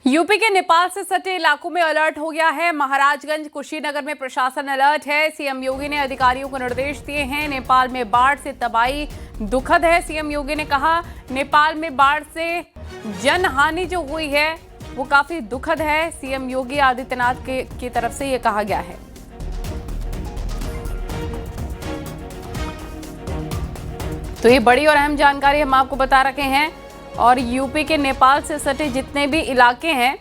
UP के नेपाल से सटे इलाकों में अलर्ट हो गया है। महाराजगंज कुशीनगर में प्रशासन अलर्ट है। सीएम योगी ने अधिकारियों को निर्देश दिए हैं। नेपाल में बाढ़ से तबाही दुखद है। सीएम योगी ने कहा नेपाल में बाढ़ से जनहानि जो हुई है वो काफी दुखद है। सीएम योगी आदित्यनाथ की तरफ से ये कहा गया है। तो ये बड़ी और अहम जानकारी हम आपको बता रखे हैं। और यूपी के नेपाल से सटे जितने भी इलाके हैं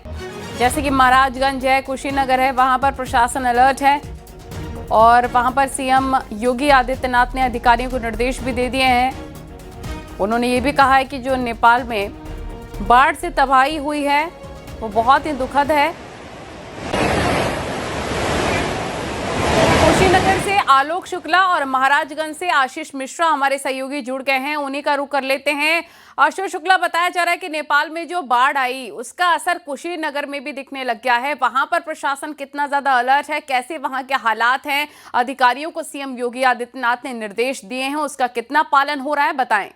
जैसे कि महाराजगंज है, कुशीनगर है, वहां पर प्रशासन अलर्ट है। और वहां पर सीएम योगी आदित्यनाथ ने अधिकारियों को निर्देश भी दे दिए हैं। उन्होंने ये भी कहा है कि जो नेपाल में बाढ़ से तबाही हुई है वो बहुत ही दुखद है। कुशीनगर से आलोक शुक्ला और महाराजगंज से आशीष मिश्रा हमारे सहयोगी जुड़ गए हैं। उन्हीं का रुख कर लेते हैं। आशीष शुक्ला, बताया जा रहा है कि नेपाल में जो बाढ़ आई उसका असर कुशीनगर में भी दिखने लग गया है। वहां पर प्रशासन कितना ज्यादा अलर्ट है, कैसे वहां के हालात हैं, अधिकारियों को सीएम योगी आदित्यनाथ ने निर्देश दिए हैं, उसका कितना पालन हो रहा है, बताएं।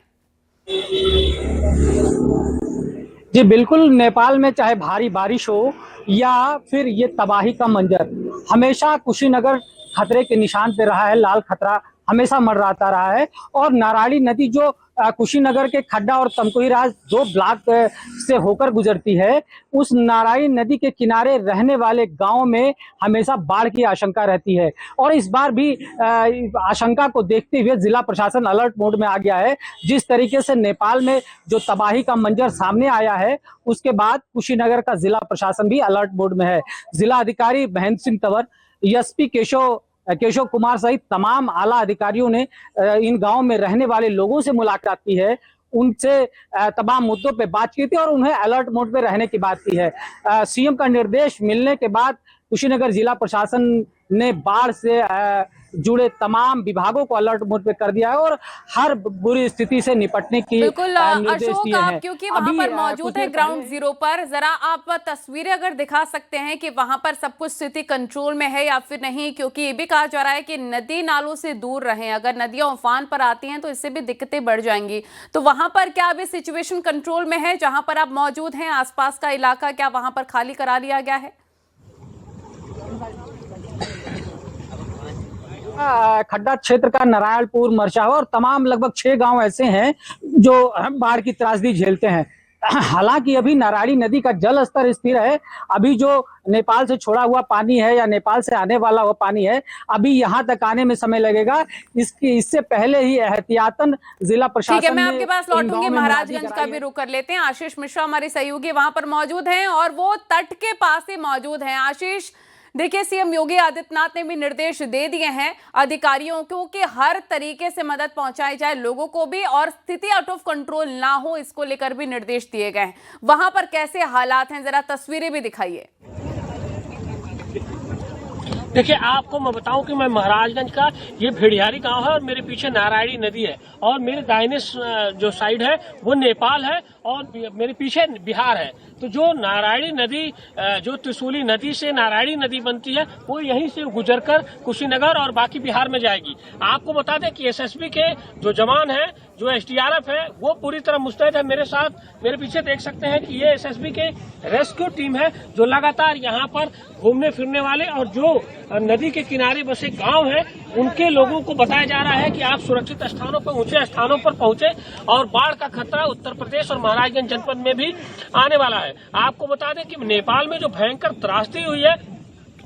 जी बिल्कुल, नेपाल में चाहे भारी बारिश हो या फिर ये तबाही का मंजर, हमेशा कुशीनगर खतरे के निशान पे रहा है। लाल खतरा हमेशा मंडराता रहा है। और नारायणी नदी जो कुशीनगर के खड्डा और तमकुहीराज 2 ब्लॉक से होकर गुजरती है, उस नारायणी नदी के किनारे रहने वाले गांव में हमेशा बाढ़ की आशंका रहती है। और इस बार भी आशंका को देखते हुए जिला प्रशासन अलर्ट मोड में आ गया है। जिस तरीके से नेपाल में जो तबाही का मंजर सामने आया है, उसके बाद कुशीनगर का जिला प्रशासन भी अलर्ट मोड में है। जिला अधिकारी महेंद्र सिंह तंवर, एसपी केशव कुमार सहित तमाम आला अधिकारियों ने इन गांवों में रहने वाले लोगों से मुलाकात की है, उनसे तमाम मुद्दों पे बात की थी और उन्हें अलर्ट मोड पे रहने की बात की है। सीएम का निर्देश मिलने के बाद कुशीनगर जिला प्रशासन ने बाढ़ से जुड़े तमाम विभागों को अलर्ट मोड पे कर दिया है और हर बुरी स्थिति से निपटने की बिल्कुल निर्देश दिए हैं। आप क्योंकि वहां पर मौजूद है ग्राउंड जीरो पर, जरा आप तस्वीरें अगर दिखा सकते हैं कि वहां पर सब कुछ स्थिति कंट्रोल में है या फिर नहीं, क्योंकि ये भी कहा जा रहा है कि नदी नालों से दूर रहें। अगर नदियां उफान पर आती हैं तो इससे भी दिक्कतें बढ़ जाएंगी। तो वहां पर क्या अभी सिचुएशन कंट्रोल में है जहां पर आप मौजूद हैं? आसपास का इलाका क्या वहां पर खाली करा लिया गया है? खड्डा क्षेत्र का नारायणपुर, मरचावा और तमाम लगभग 6 गांव ऐसे हैं जो बाढ़ की त्रासदी झेलते हैं। हालांकि अभी नारायणी नदी का जल स्तर स्थिर है। अभी जो नेपाल से छोड़ा हुआ पानी है या नेपाल से आने वाला हुआ पानी है, अभी यहाँ तक आने में समय लगेगा। इससे पहले ही एहतियातन जिला प्रशासन, ठीक है, मैं आपके पास लौटूंगी। महाराजगंज का भी रुख कर लेते हैं। आशीष मिश्रा हमारे सहयोगी वहां पर मौजूद हैं और वो तट के पास ही मौजूद हैं। आशीष, देखिए सीएम योगी आदित्यनाथ ने भी निर्देश दे दिए हैं अधिकारियों को कि हर तरीके से मदद पहुंचाई जाए लोगों को भी और स्थिति आउट ऑफ कंट्रोल ना हो, इसको लेकर भी निर्देश दिए गए हैं। वहां पर कैसे हालात हैं, जरा तस्वीरें भी दिखाइए। देखिए, आपको मैं बताऊं कि मैं महाराजगंज का ये भेड़ियारी गांव है और मेरे पीछे नारायणी नदी है और मेरे दाहिने जो साइड है वो नेपाल है और मेरे पीछे बिहार है। तो जो नारायणी नदी, जो त्रिशूली नदी से नारायणी नदी बनती है, वो यहीं से गुजरकर कुशीनगर और बाकी बिहार में जाएगी। आपको बता दें कि एसएसबी के जो जवान हैं, जो एसडीआरएफ है, वो पूरी तरह मुस्तैद है। मेरे साथ, मेरे पीछे देख सकते हैं कि ये एसएसबी के रेस्क्यू टीम है जो लगातार यहाँ पर घूमने फिरने वाले और जो नदी के किनारे बसे गांव हैं उनके लोगों को बताया जा रहा है कि आप सुरक्षित स्थानों पर, ऊंचे स्थानों पर पहुंचे। और बाढ़ का खतरा उत्तर प्रदेश और महाराजगंज जनपद में भी आने वाला है। आपको बता दें कि नेपाल में जो भयंकर त्रासदी हुई है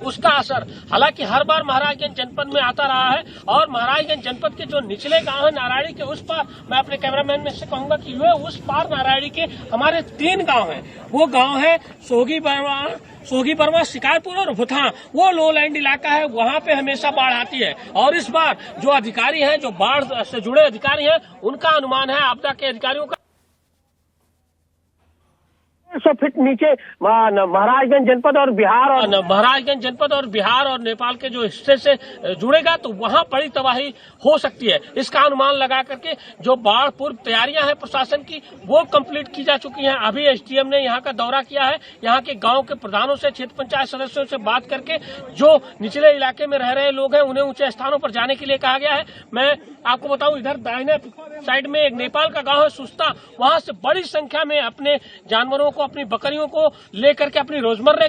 उसका असर हालांकि हर बार महाराजगंज जनपद में आता रहा है। और महाराजगंज जनपद के जो निचले गांव है नारायणी के उस पार, मैं अपने कैमरामैन में से कहूंगा कि वे उस पार नारायणी के हमारे 3 गांव हैं। वो गांव है सोगी बरवा, शिकारपुर और भुथा। वो लो लैंड इलाका है, वहां पे हमेशा बाढ़ आती है। और इस बार जो अधिकारी हैं, जो बाढ़ से जुड़े अधिकारी हैं, उनका अनुमान है, आपदा के अधिकारियों का 100 फीट नीचे महाराजगंज जनपद और बिहार और नेपाल के जो हिस्से से जुड़ेगा तो वहां बड़ी तबाही हो सकती है। इसका अनुमान लगा करके जो बाढ़ पूर्व तैयारियां हैं प्रशासन की, वो कंप्लीट की जा चुकी हैं। अभी एसडीएम ने यहां का दौरा किया है। यहां के गांव के प्रधानों से, क्षेत्र पंचायत सदस्यों से बात करके जो निचले इलाके में रह रहे लोग हैं उन्हें ऊंचे स्थानों पर जाने के लिए कहा गया है। मैं आपको बताऊं, इधर दाहिने साइड में एक नेपाल का गांव है सुस्ता, वहां से बड़ी संख्या में अपने जानवरों को, अपनी बकरियों को लेकर के अपनी रोजमर्रा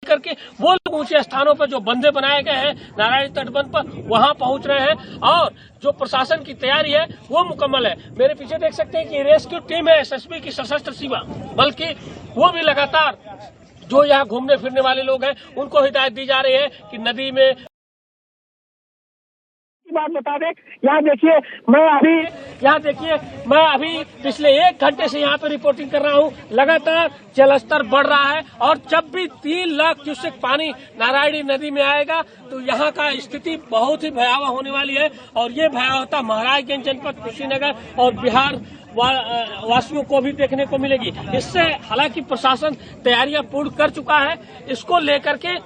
करके वो लोग ऊंचे स्थानों पर जो बंधे बनाए गए हैं नारायणी तटबंध पर, वहां पहुंच रहे हैं और जो प्रशासन की तैयारी है वो मुकम्मल है। मेरे पीछे देख सकते हैं कि रेस्क्यू टीम है एसएसबी की सशस्त्र सीमा, बल्कि वो भी लगातार जो यहाँ घूमने फिरने वाले लोग हैं उनको हिदायत दी जा रही है कि नदी में बात बता दें। यहाँ देखिए मैं अभी पिछले 1 घंटे से यहाँ पे रिपोर्टिंग कर रहा हूँ। लगातार जलस्तर बढ़ रहा है और जब भी 3 लाख क्यूसेक पानी नारायणी नदी में आएगा तो यहाँ का स्थिति बहुत ही भयावह होने वाली है और ये भयावहता महाराजगंज जनपद, कुशीनगर और बिहार वासियों को भी देखने को मिलेगी। इससे हालांकि प्रशासन तैयारियां पूर्ण कर चुका है। इसको लेकर के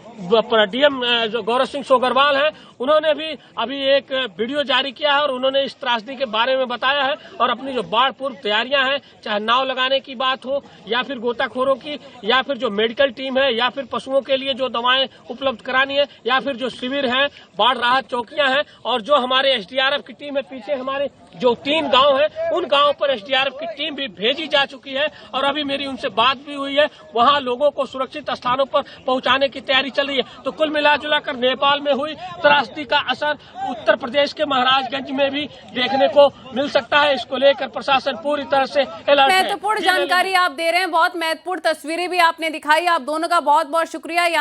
डीएम जो गौरव सिंह सोगरवाल हैं उन्होंने भी अभी एक वीडियो जारी किया है और उन्होंने इस त्रासदी के बारे में बताया है और अपनी जो बाढ़ पूर्व तैयारियां हैं, चाहे नाव लगाने की बात हो या फिर गोताखोरों की या फिर जो मेडिकल टीम है या फिर पशुओं के लिए जो दवाएं उपलब्ध करानी है या फिर जो शिविर हैं, बाढ़ राहत चौकियां हैं और जो हमारे एसडीआरएफ की टीम है, पीछे हमारे जो 3 गांव हैं उन गांवों पर एसडीआरएफ की टीम भी भेजी जा चुकी है और अभी मेरी उनसे बात भी हुई है। वहां लोगों को सुरक्षित स्थानों पर पहुंचाने की तैयारी चल रही है। तो कुल मिलाजुलाकर नेपाल में हुई त्रासदी का असर उत्तर प्रदेश के महाराजगंज में भी देखने को मिल सकता है। इसको लेकर प्रशासन पूरी तरह से अलर्ट है। महत्वपूर्ण जानकारी आप दे रहे हैं, बहुत महत्वपूर्ण तस्वीरें भी आपने दिखाई। आप दोनों का बहुत बहुत शुक्रिया।